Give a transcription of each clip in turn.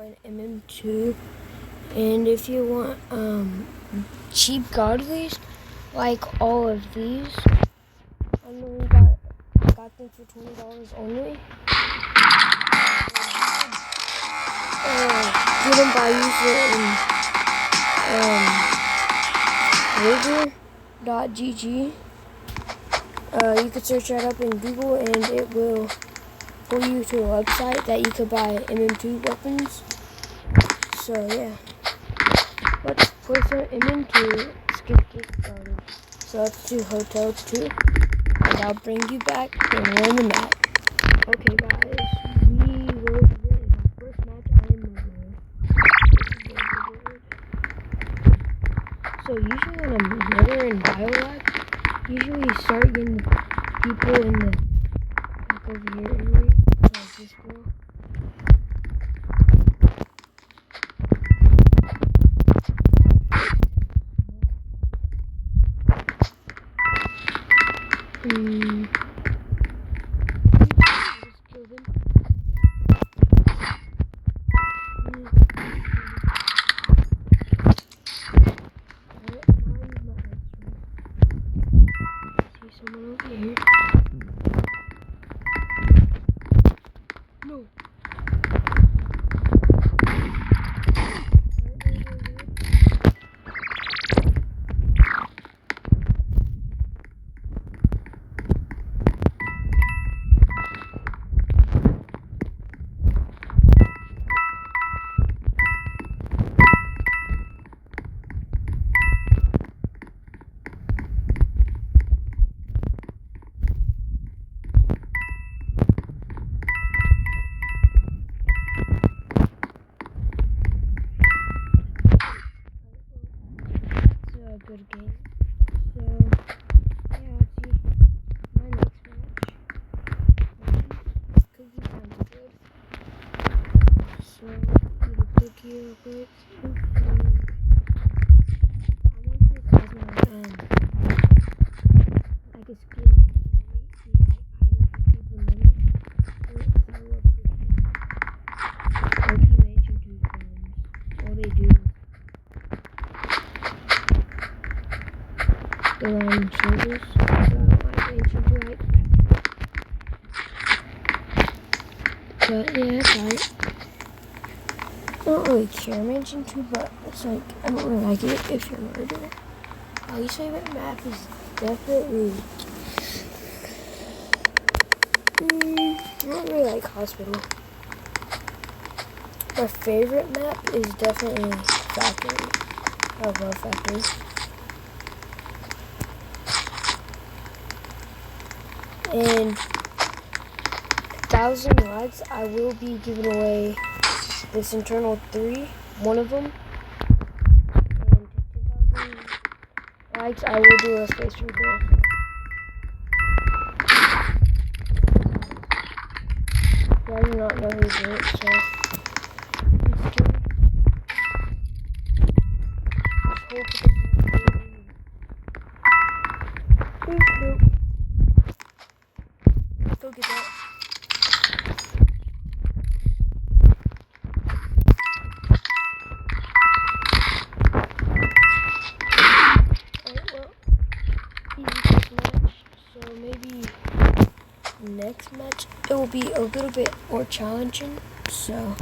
find MM2. And if you want cheap godlies, like all of these, I got them for $20 only. Get them by using rigor.gg. You could search that up in Google and it will pull you to a website that you could buy MM2 weapons. So yeah, let's play some MM2. Let's get started. So let's do Hotel 2, and I'll bring you back when we're on the map. Okay guys, we will begin our first match. I am moving. So usually when I'm murder in Biolab, usually you start getting people in the back over here anyway, like this girl. Just killed him. See someone over here. No. Good game. So yeah, let's see my next match. Cookie sounds good. So eat a cookie real quick. I want this as my like a skin. Cookie makes you do things. All they do. The line shoulders, so I mentioned right. But yeah, it's alright. I don't really care mention to, but it's like I don't really like it if you're murder. My least favorite map is definitely I don't really like hospital. My favorite map is definitely factory. I love factory. And 1,000 likes, I will be giving away this internal 3, one of them. And 10,000 likes, I will do a space reveal. I do not know who's in it, so let's do it. Let's hope it doesn't. Go get that. Alright, well, easy first match. So maybe next match it will be a little bit more challenging. So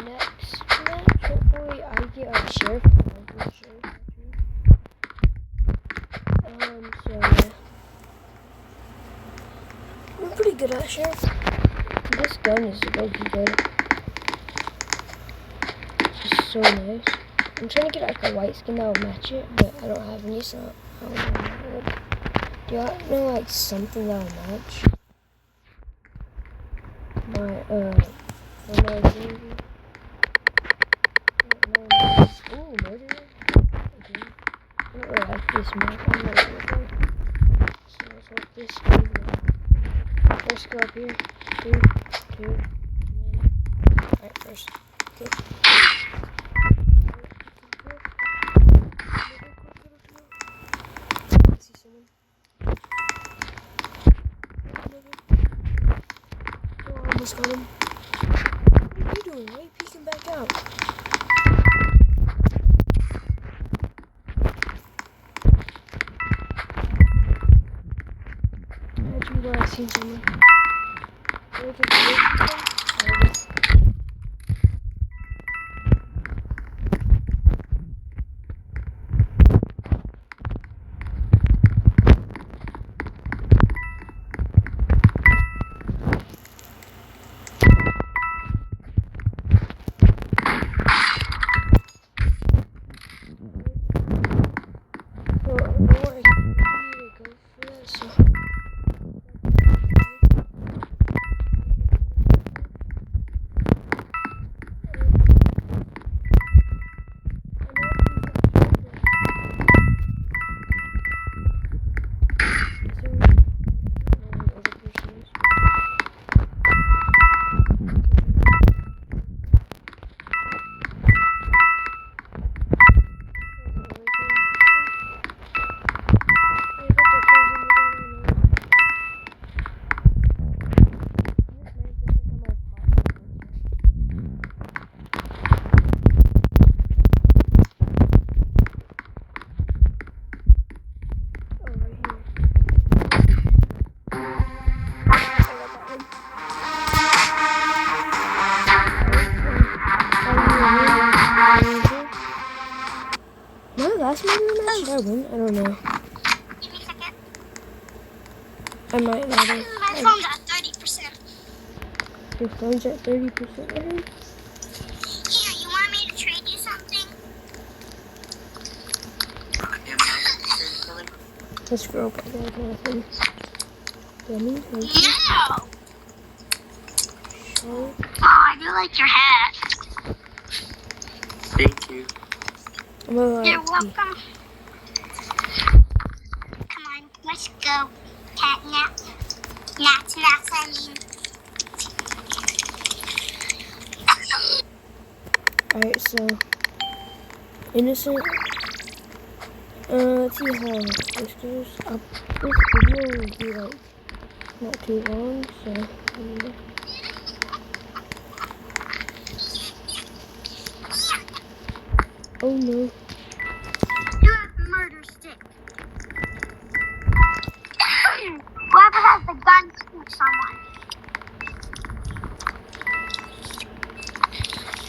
next match, hopefully I get a sheriff. So yeah. I'm pretty good at sheriff. This gun is really good. It's just so nice. I'm trying to get like a white skin that will match it, but I don't have any, so I don't know. Do y'all know like something that will match my game? Ooh, murder. Okay. I don't really like this map. I'm not sure. So let's hope this goes well. Let's go up here. 2, 2, 1. Alright, first. Okay. seen someone. Last movie match? Did I win? I don't know. Give me a second. I might not have. My phone's at 30%. Your phone's at 30%. Here, you want me to trade you something? Let's grow up. Nothing. Dummy. No! Oh, I do like your hat. Thank you. You're welcome. Come on, let's go. Catnap. Naps, I mean. Alright, so. Innocent. Let's see how this goes. This video will be like not too long, so. Oh no. You have the murder stick. Whoever has the gun, shoot someone.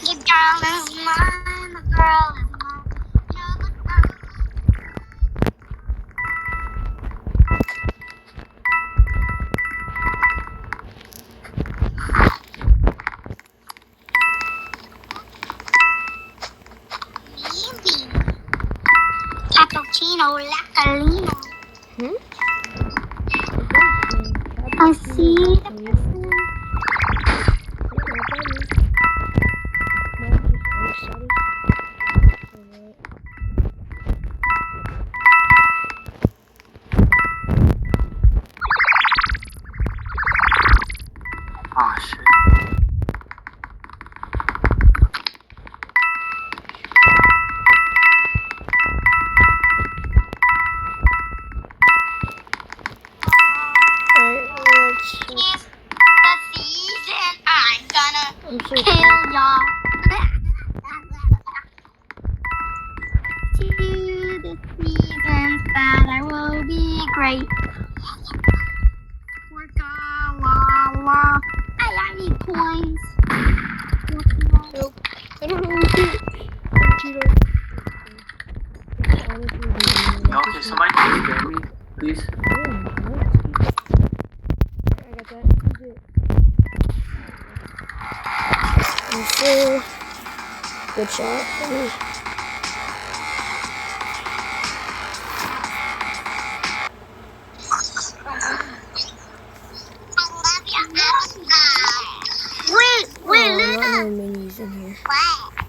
The girl is mine, the girl is mine. You're the girl. Cappuccino, lacalino. I see the person. Oh shit. I'm so Kill y'all. To the seasons that I will be great. Work la la. I need coins. Nope. I don't know what to do. No, can somebody please grab me, please? I got that. Who's it? So, good shot. Wait, not Luna. no minis in here. What?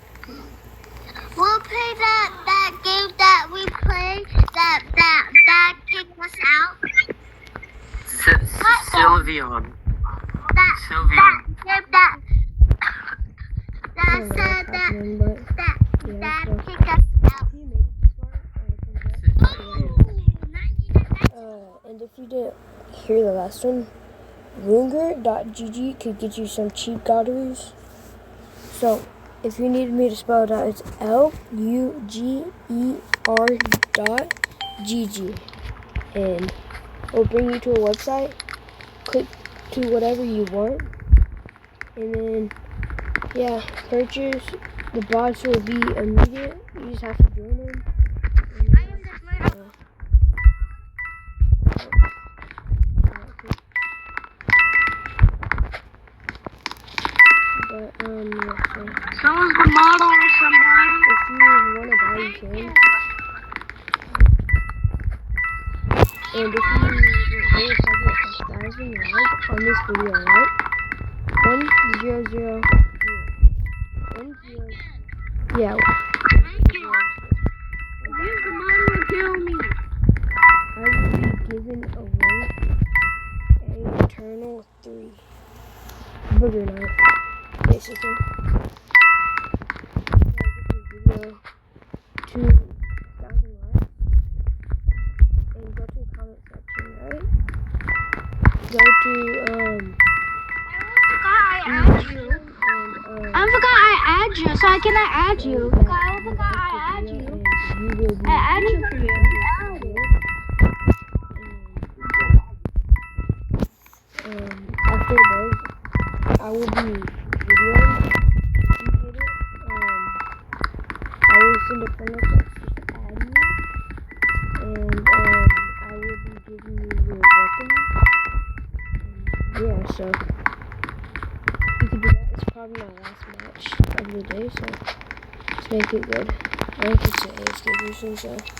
We'll play that game that we played that kicked us out. Sylveon. That game that I don't know said what's that happening, but that kicked us out. you made it this far. And if you didn't hear the last one, Runger.gg could get you some cheap Gatorus. So, if you needed me to spell it out, it's LUGER.GG. And it'll bring you to a website click to whatever you want, and then yeah, purchase. The bots will be immediate. You just have to join them. And, but yeah, so Someone's the model or somebody. if you want to buy, you can. And if you really target 1,000 likes on this video, right? 1,000. 1,000. Yeah. Use the model to kill me. I will be giving away a Eternal 3 booger knife, basically. Video 2,000 likes and go to the comment section, right? Go to I forgot I add you, so I cannot add you. I forgot I add you. I add you for you. After those, I will be videoing. You get it. I will send a friend request to add you, and I will be giving you your weapon. Yeah, so you can do that. It's probably my last match of the day, so let's make it good. I think it's an ASK version, so I think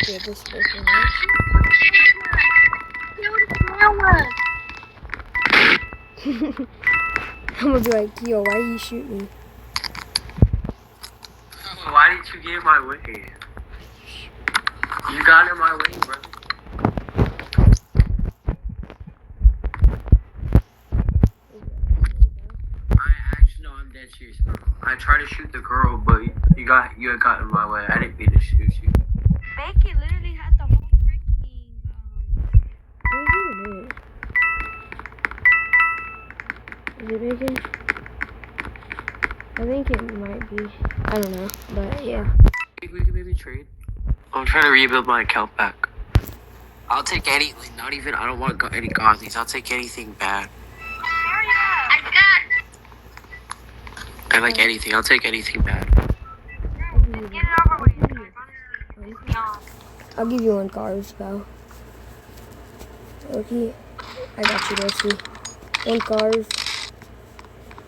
get this version right. I'm gonna be like, yo, why you shoot me? Why did you get in my way? You got in my way, brother. No, I'm dead serious, bro. I tried to shoot the girl, but you got in my way. I didn't mean to shoot you. Bacon literally had the whole freaking. Where's even it? Is it bacon? I think it might be. I don't know, but yeah. Think we can maybe trade? I'm trying to rebuild my account back. I'll take any, like, not even. I don't want any gothies. I'll take anything bad. I got. I like anything. I'll take anything bad. Get it over with. I'll give you one card spell. Okay, I got you, Dusty. One card.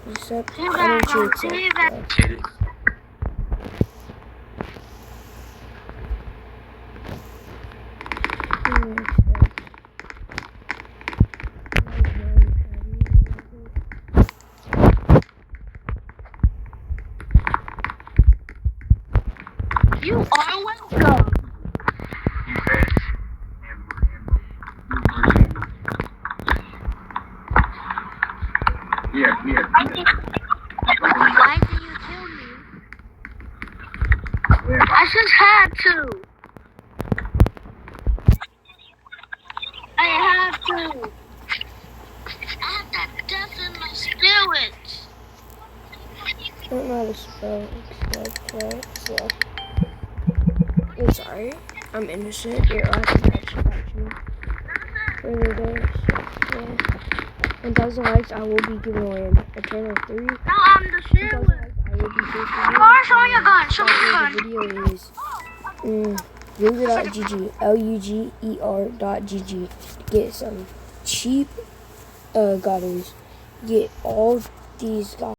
Accept. I don't you accept. Hit it. You are welcome. Yeah. Why did you kill me? I just had to. I had to. I had that death in my spirit. I don't know how to spell accept, right? So. I'm sorry. I'm innocent. You're actually for the day. So, yeah. 1,000 likes, I will be giving away an Eternal 3. No, I'm the shooter. 1,000 likes, I will be posting it. Car, show me your gun. Show me your gun. The video is luger.gg, luger.gg, to get some cheap gutters. Get all these guys.